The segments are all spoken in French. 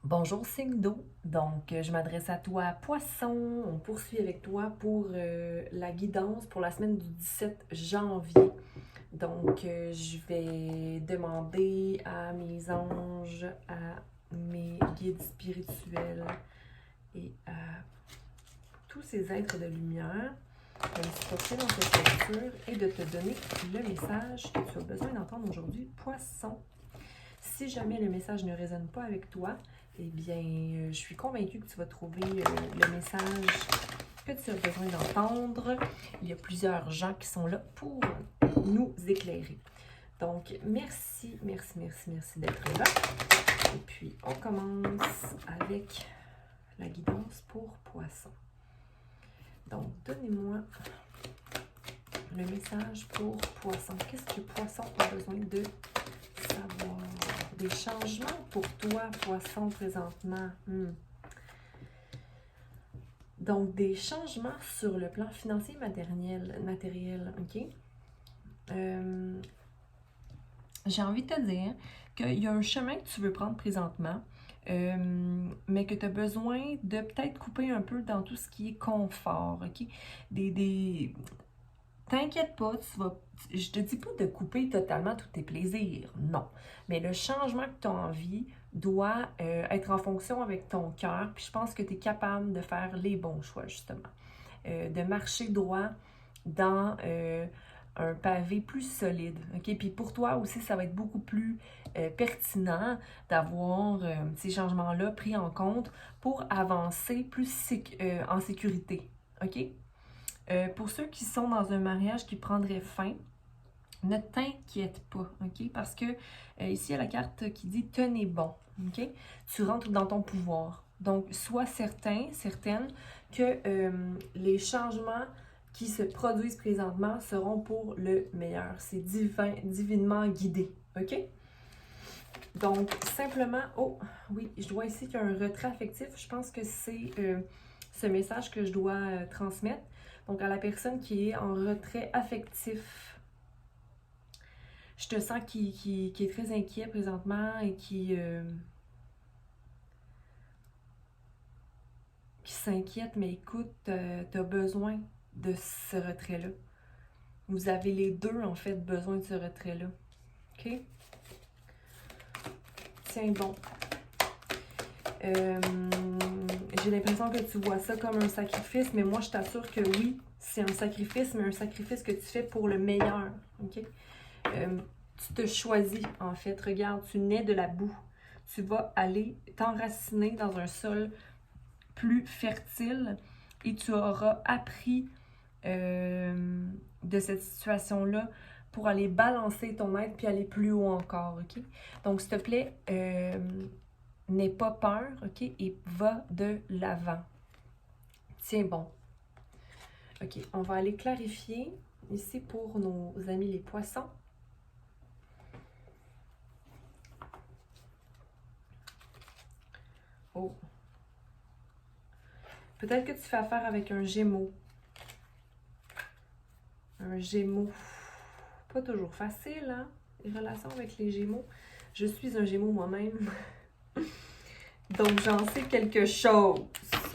Bonjour signe d'eau, donc je m'adresse à toi Poisson, on poursuit avec toi pour la guidance pour la semaine du 17 janvier. Donc je vais demander à mes anges, à mes guides spirituels et à tous ces êtres de lumière de me supporter dans cette lecture et de te donner le message que tu as besoin d'entendre aujourd'hui, Poisson. Si jamais le message ne résonne pas avec toi, eh bien, je suis convaincue que tu vas trouver le message que tu as besoin d'entendre. Il y a plusieurs gens qui sont là pour nous éclairer. Donc, merci, merci, merci, merci d'être là. Et puis, on commence avec la guidance pour Poisson. Donc, donnez-moi le message pour Poisson. Qu'est-ce que Poisson a besoin de savoir? Des changements pour toi, Poisson, présentement. Donc, des changements sur le plan financier matériel, OK? J'ai envie de te dire qu'il y a un chemin que tu veux prendre présentement, mais que tu as besoin de peut-être couper un peu dans tout ce qui est confort, OK? T'inquiète pas, je te dis pas de couper totalement tous tes plaisirs, non. Mais le changement que tu as envie doit être en fonction avec ton cœur, puis je pense que tu es capable de faire les bons choix, justement. De marcher droit dans un pavé plus solide, OK? Puis pour toi aussi, ça va être beaucoup plus pertinent d'avoir ces changements-là pris en compte pour avancer plus en sécurité, OK? Pour ceux qui sont dans un mariage qui prendrait fin, ne t'inquiète pas, OK? Parce que ici, il y a la carte qui dit « Tenez bon », OK? Tu rentres dans ton pouvoir. Donc, sois certaine que les changements qui se produisent présentement seront pour le meilleur. C'est divinement guidé, OK? Donc, simplement, oh, oui, je vois ici qu'il y a un retrait affectif. Je pense que c'est ce message que je dois transmettre. Donc, à la personne qui est en retrait affectif, je te sens qui est très inquiet présentement et qui s'inquiète, mais écoute, t'as besoin de ce retrait-là. Vous avez les deux, en fait, besoin de ce retrait-là. OK? Tiens bon. J'ai l'impression que tu vois ça comme un sacrifice, mais moi, je t'assure que oui, c'est un sacrifice, mais un sacrifice que tu fais pour le meilleur. OK? Tu te choisis, en fait. Regarde, tu nais de la boue. Tu vas aller t'enraciner dans un sol plus fertile et tu auras appris de cette situation-là pour aller balancer ton être puis aller plus haut encore, OK? Donc, s'il te plaît, n'aie pas peur, OK? Et va de l'avant. Tiens bon. OK, on va aller clarifier ici pour nos amis les poissons. Oh. Peut-être que tu fais affaire avec un Gémeaux. Un Gémeaux. Pas toujours facile, hein? Les relations avec les Gémeaux. Je suis un Gémeaux moi-même. Donc, j'en sais quelque chose.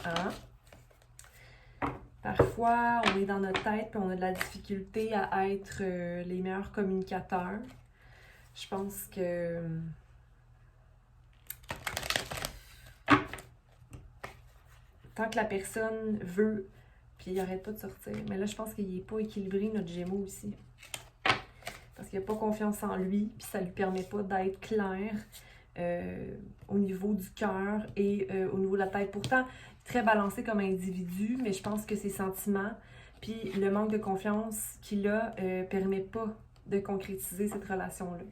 Hein? Parfois, on est dans notre tête et on a de la difficulté à être les meilleurs communicateurs. Je pense que tant que la personne veut, puis il n'arrête pas de sortir. Mais là, je pense qu'il n'est pas équilibré, notre Gémeaux aussi. Parce qu'il n'a pas confiance en lui, puis ça ne lui permet pas d'être clair au niveau du cœur et au niveau de la tête. Pourtant, très balancé comme individu, mais je pense que ses sentiments, puis le manque de confiance qu'il a, permet pas de concrétiser cette relation-là.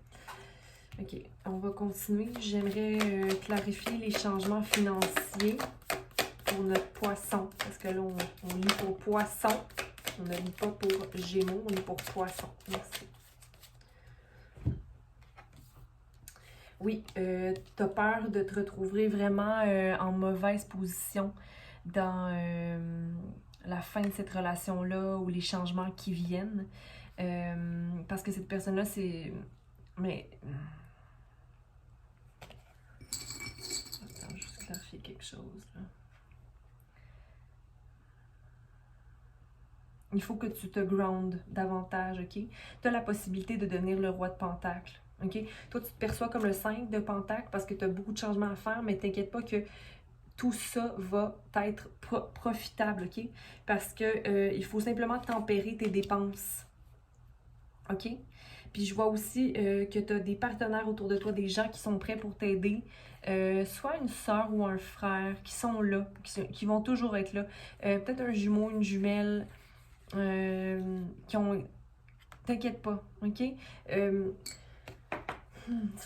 OK, on va continuer. J'aimerais clarifier les changements financiers pour notre poisson. Parce que là, on lit pour poisson. On ne lit pas pour Gémeaux, on lit pour poisson. Merci. Oui, tu as peur de te retrouver vraiment en mauvaise position dans la fin de cette relation-là ou les changements qui viennent. Parce que cette personne-là, c'est... Mais... Attends, chose, là. Il faut que tu te groundes davantage, OK? Tu as la possibilité de devenir le roi de Pentacle, OK? Toi, tu te perçois comme le 5 de Pentacle parce que tu as beaucoup de changements à faire, mais t'inquiète pas que tout ça va être profitable, OK? Parce que il faut simplement tempérer tes dépenses, OK? Puis je vois aussi que tu as des partenaires autour de toi, des gens qui sont prêts pour t'aider, soit une soeur ou un frère qui sont là, qui vont toujours être là. Peut-être un jumeau, une jumelle, qui ont... T'inquiète pas, OK? Tu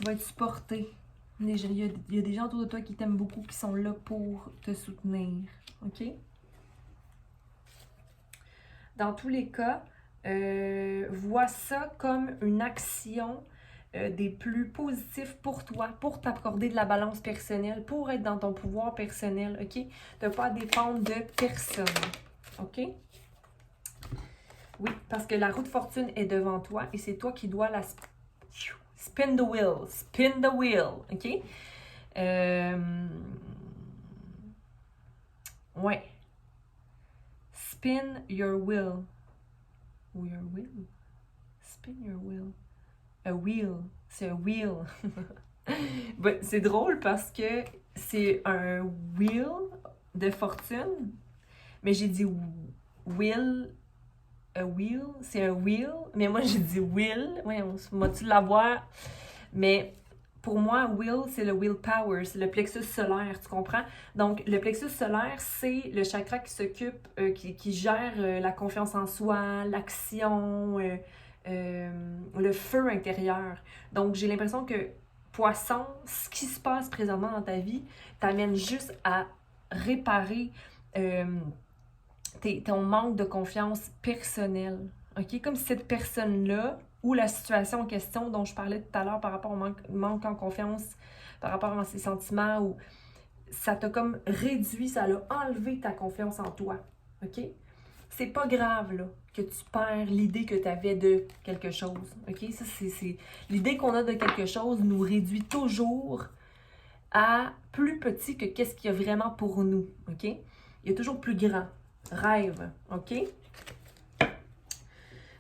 vas être supporté. Il y a des gens autour de toi qui t'aiment beaucoup, qui sont là pour te soutenir, OK? Dans tous les cas, vois ça comme une action des plus positifs pour toi, pour t'accorder de la balance personnelle, pour être dans ton pouvoir personnel, OK? De ne pas dépendre de personne, OK? Oui, parce que la roue de fortune est devant toi et c'est toi qui dois la spin the wheel. Spin the wheel, OK? Ouais. Spin your wheel. Ou your wheel? Spin your wheel. A wheel. C'est un wheel. Ben, c'est drôle parce que c'est un wheel de fortune, mais j'ai dit wheel. A wheel, c'est un wheel, mais moi j'ai dit will. Ouais, on va-tu l'avoir? Mais pour moi, will, c'est le willpower, c'est le plexus solaire, tu comprends? Donc, le plexus solaire, c'est le chakra qui s'occupe, qui gère la confiance en soi, l'action, le feu intérieur. Donc, j'ai l'impression que Poisson, ce qui se passe présentement dans ta vie t'amène juste à réparer ton manque de confiance personnelle. OK? Comme si cette personne-là, ou la situation en question dont je parlais tout à l'heure par rapport au manque en confiance, par rapport à ses sentiments, ou ça t'a comme réduit, ça l'a enlevé ta confiance en toi. OK? C'est pas grave, là, que tu perds l'idée que tu avais de quelque chose. OK? Ça, c'est... L'idée qu'on a de quelque chose nous réduit toujours à plus petit que qu'est-ce qu'il y a vraiment pour nous. OK? Il y a toujours plus grand. Rêve, OK?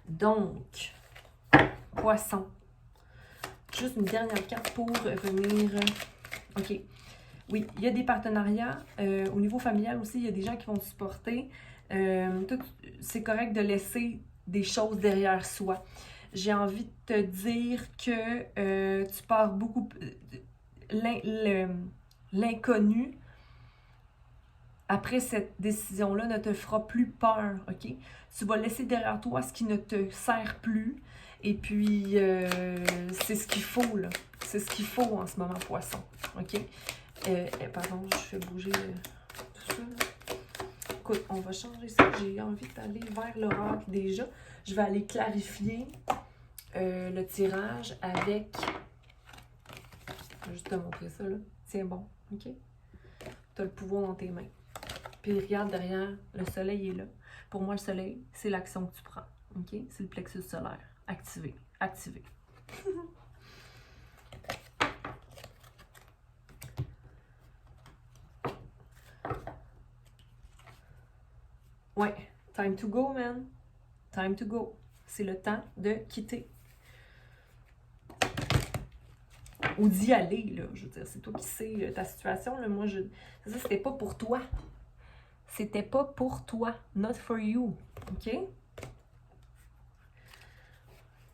Donc, Poisson. Juste une dernière carte pour venir... OK. Oui, il y a des partenariats. Au niveau familial aussi, il y a des gens qui vont te supporter. C'est correct de laisser des choses derrière soi. J'ai envie de te dire que tu pars beaucoup... L'inconnu, après cette décision-là, ne te fera plus peur, OK? Tu vas laisser derrière toi ce qui ne te sert plus. Et puis, c'est ce qu'il faut, là. C'est ce qu'il faut en ce moment, Poisson, OK? Pardon, je fais bouger tout ça, là. Écoute, on va changer ça. J'ai envie d'aller vers l'oracle déjà. Je vais aller clarifier le tirage avec... Je vais juste te montrer ça, là. Tiens bon, OK? Tu as le pouvoir dans tes mains. Puis regarde derrière, le soleil est là. Pour moi, le soleil, c'est l'action que tu prends. OK? C'est le plexus solaire. Activé. Activé. Ouais. Time to go, man. Time to go. C'est le temps de quitter. Ou d'y aller, là. Je veux dire, c'est toi qui sais ta situation, là. Moi, ça, c'était pas pour toi. C'était pas pour toi. Not for you. OK?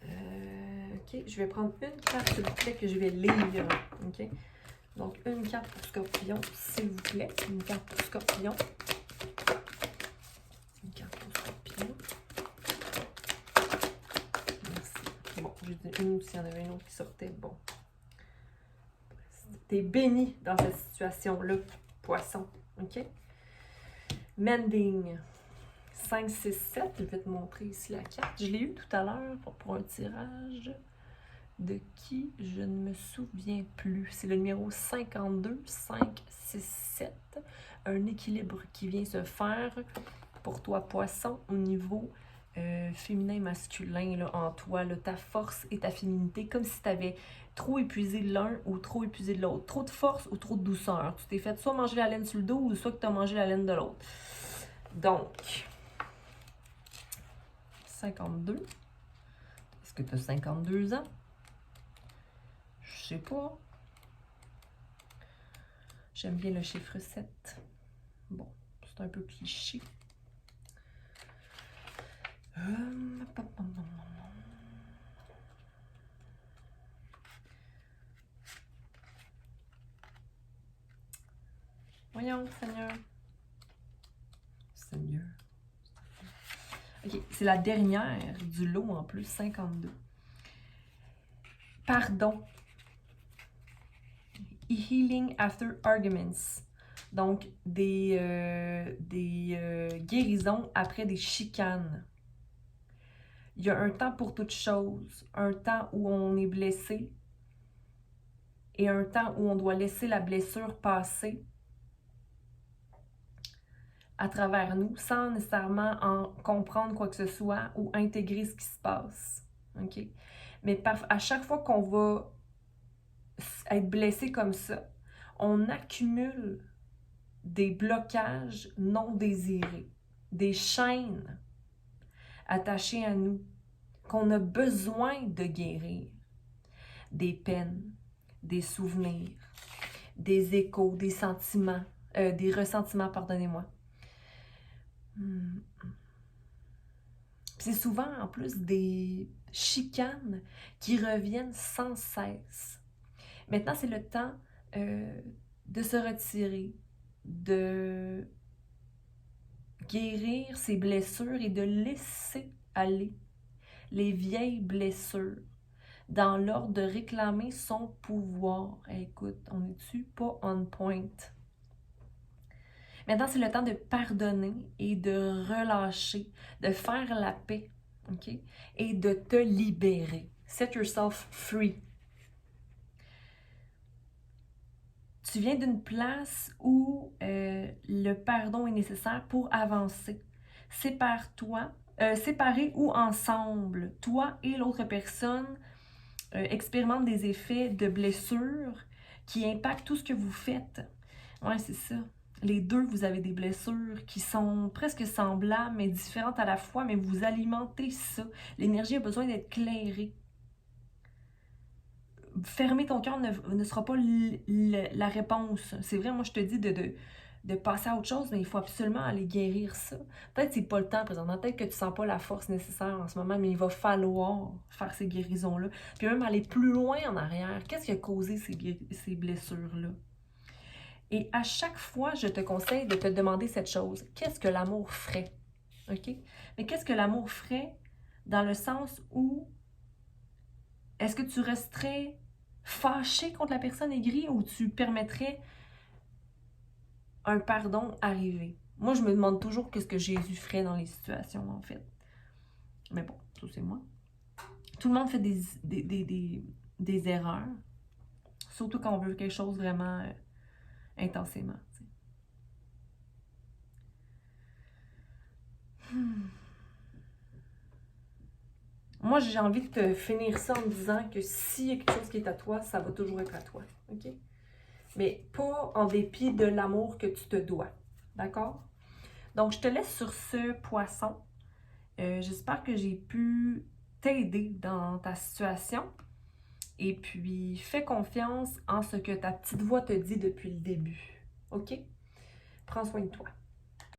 OK, je vais prendre une carte, s'il vous plaît, que je vais lire. OK? Donc, une carte pour Scorpion, s'il vous plaît. Une carte pour Scorpion. Une carte pour Scorpion. Merci. Bon, j'ai dit une, s'il y en avait une autre qui sortait. Bon. T'es béni dans cette situation-là, Poisson. OK? Mending. 5, 6, 7. Je vais te montrer ici la carte. Je l'ai eu tout à l'heure pour un tirage de qui je ne me souviens plus. C'est le numéro 52, 5, 6, 7. Un équilibre qui vient se faire pour toi, Poisson, au niveau féminin et masculin, là, en toi, là, ta force et ta féminité, comme si tu avais trop épuisé de l'un ou trop épuisé de l'autre. Trop de force ou trop de douceur. Tu t'es fait soit manger la laine sur le dos ou soit que tu as mangé la laine de l'autre. Donc, 52. Est-ce que tu as 52 ans? Je sais pas. J'aime bien le chiffre 7. Bon, c'est un peu cliché. Voyons, Seigneur. Seigneur. Ok, c'est la dernière du lot en plus, 52. Pardon. Healing after arguments. Donc, des guérisons après des chicanes. Il y a un temps pour toute chose, un temps où on est blessé et un temps où on doit laisser la blessure passer à travers nous sans nécessairement en comprendre quoi que ce soit ou intégrer ce qui se passe. OK? Mais à chaque fois qu'on va être blessé comme ça, on accumule des blocages non désirés, des chaînes attachées à nous qu'on a besoin de guérir. Des peines, des souvenirs, des échos, des sentiments, des ressentiments, pardonnez-moi. C'est souvent en plus des chicanes qui reviennent sans cesse. Maintenant, c'est le temps de se retirer, de guérir ses blessures et de laisser aller les vieilles blessures dans l'ordre de réclamer son pouvoir. Écoute, on n'est-tu pas on point? Maintenant, c'est le temps de pardonner et de relâcher, de faire la paix, OK? Et de te libérer. Set yourself free. Tu viens d'une place où le pardon est nécessaire pour avancer. Séparés ou ensemble, toi et l'autre personne expérimentent des effets de blessures qui impactent tout ce que vous faites. Ouais, c'est ça. Les deux, vous avez des blessures qui sont presque semblables, mais différentes à la fois, mais vous alimentez ça. L'énergie a besoin d'être clairée. Fermer ton cœur ne sera pas la réponse. C'est vrai, moi je te dis de passer à autre chose, mais il faut absolument aller guérir ça. Peut-être que c'est pas le temps présentement, peut-être que tu sens pas la force nécessaire en ce moment, mais il va falloir faire ces guérisons-là. Puis même aller plus loin en arrière. Qu'est-ce qui a causé ces blessures-là? Et à chaque fois, je te conseille de te demander cette chose. Qu'est-ce que l'amour ferait? OK? Mais qu'est-ce que l'amour ferait dans le sens où est-ce que tu resterais fâché contre la personne aigrie ou tu permettrais un pardon arriver? Moi, je me demande toujours qu'est-ce que Jésus ferait dans les situations, en fait. Mais bon, ça c'est moi. Tout le monde fait des erreurs. Surtout quand on veut quelque chose vraiment intensément. Moi, j'ai envie de te finir ça en me disant que s'il y a quelque chose qui est à toi, ça va toujours être à toi. OK? Mais pas en dépit de l'amour que tu te dois. D'accord? Donc, je te laisse sur ce poisson. J'espère que j'ai pu t'aider dans ta situation. Et puis, fais confiance en ce que ta petite voix te dit depuis le début. OK? Prends soin de toi.